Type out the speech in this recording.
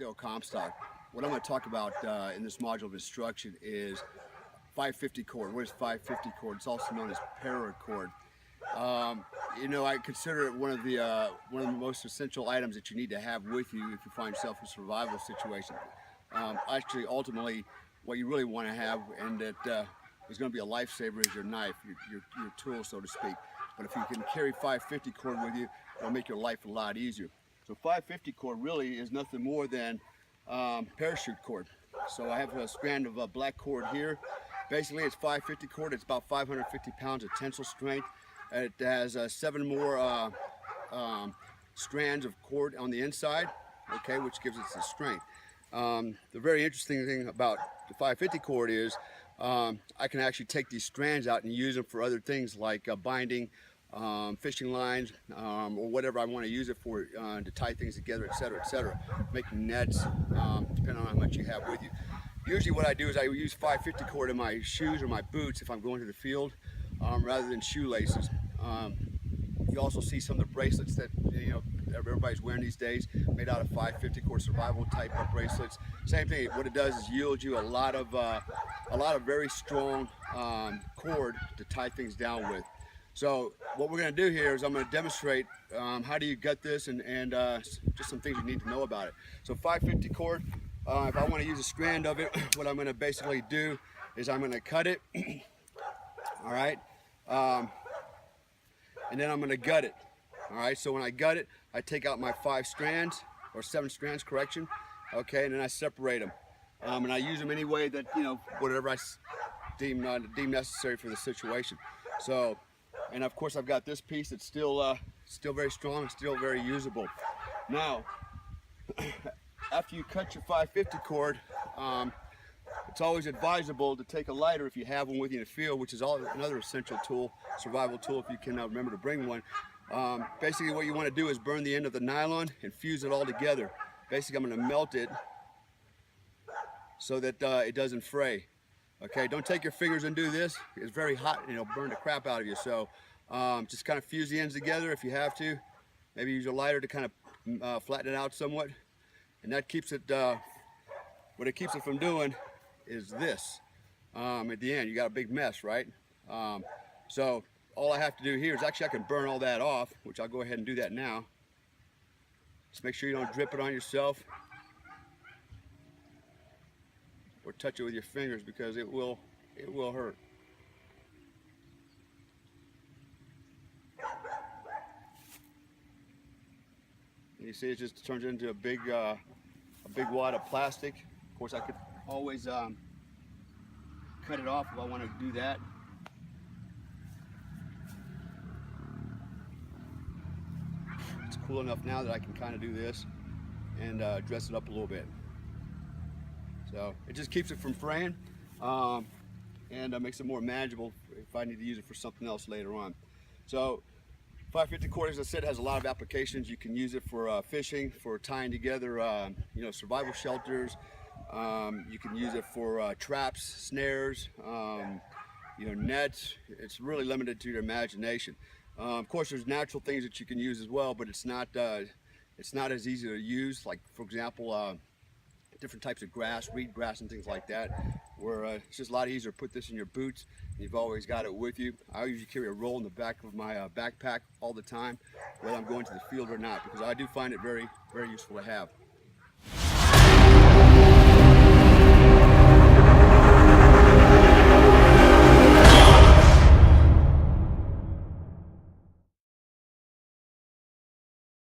scale Comstock. What I'm going to talk about in this module of instruction is 550 cord. What is 550 cord? It's also known as Paracord. You know, I consider it one of the most essential items that you need to have with you if you find yourself in a survival situation. Actually, ultimately, what you really want to have, and that is going to be a lifesaver, is your knife, your tool, so to speak. But if you can carry 550 cord with you, it'll make your life a lot easier. So 550 cord really is nothing more than parachute cord. So I have a strand of black cord here. Basically, it's 550 cord. It's about 550 pounds of tensile strength. It has 7 more strands of cord on the inside, okay, which gives it the strength. The very interesting thing about the 550 cord is I can actually take these strands out and use them for other things like binding fishing lines or whatever I want to use it for, to tie things together, etc., making nets, depending on how much you have with you. Usually what I do is I use 550 cord in my shoes or my boots if I'm going to the field, rather than shoelaces. You also see some of the bracelets that, you know, everybody's wearing these days, made out of 550 cord survival type of bracelets. Same thing. What it does is yield you a lot of very strong cord to tie things down with. So what we're going to do here is I'm going to demonstrate how do you gut this and just some things you need to know about it. So 550 cord, if I want to use a strand of it, what I'm going to basically do is I'm going to cut it, all right, and then I'm going to gut it. All right, so when I gut it, I take out my 5 strands, or 7 strands, correction, okay, and then I separate them. And I use them any way that, you know, whatever I deem necessary for the situation. So, and of course I've got this piece that's still very strong, still very usable. Now, after you cut your 550 cord, it's always advisable to take a lighter if you have one with you in the field, which is another essential tool, survival tool, if you can remember to bring one. Basically what you want to do is burn the end of the nylon and fuse it all together. Basically I'm going to melt it so that it doesn't fray. Okay, don't take your fingers and do this. It's very hot and it'll burn the crap out of you. So just kind of fuse the ends together if you have to. Maybe use a lighter to kind of flatten it out somewhat. And that keeps it, what it keeps it from doing is this. At the end, you got a big mess, right? So all I have to do here is actually I can burn all that off, which I'll go ahead and do that now. Just make sure you don't drip it on yourself or touch it with your fingers, because it will hurt. And you see, it just turns into a big wad of plastic. Of course, I could always cut it off if I want to do that. It's cool enough now that I can kind of do this and dress it up a little bit. So it just keeps it from fraying and makes it more manageable if I need to use it for something else later on. So 550 cord, as I said, has a lot of applications. You can use it for fishing, for tying together you know, survival shelters. You can use it for traps, snares, you know, nets. It's really limited to your imagination. Of course, there's natural things that you can use as well, but it's not as easy to use. Like, for example, different types of grass, reed grass and things like that, where it's just a lot easier to put this in your boots. You've always got it with you. I usually carry a roll in the back of my backpack all the time, whether I'm going to the field or not, because I do find it very, very useful to have.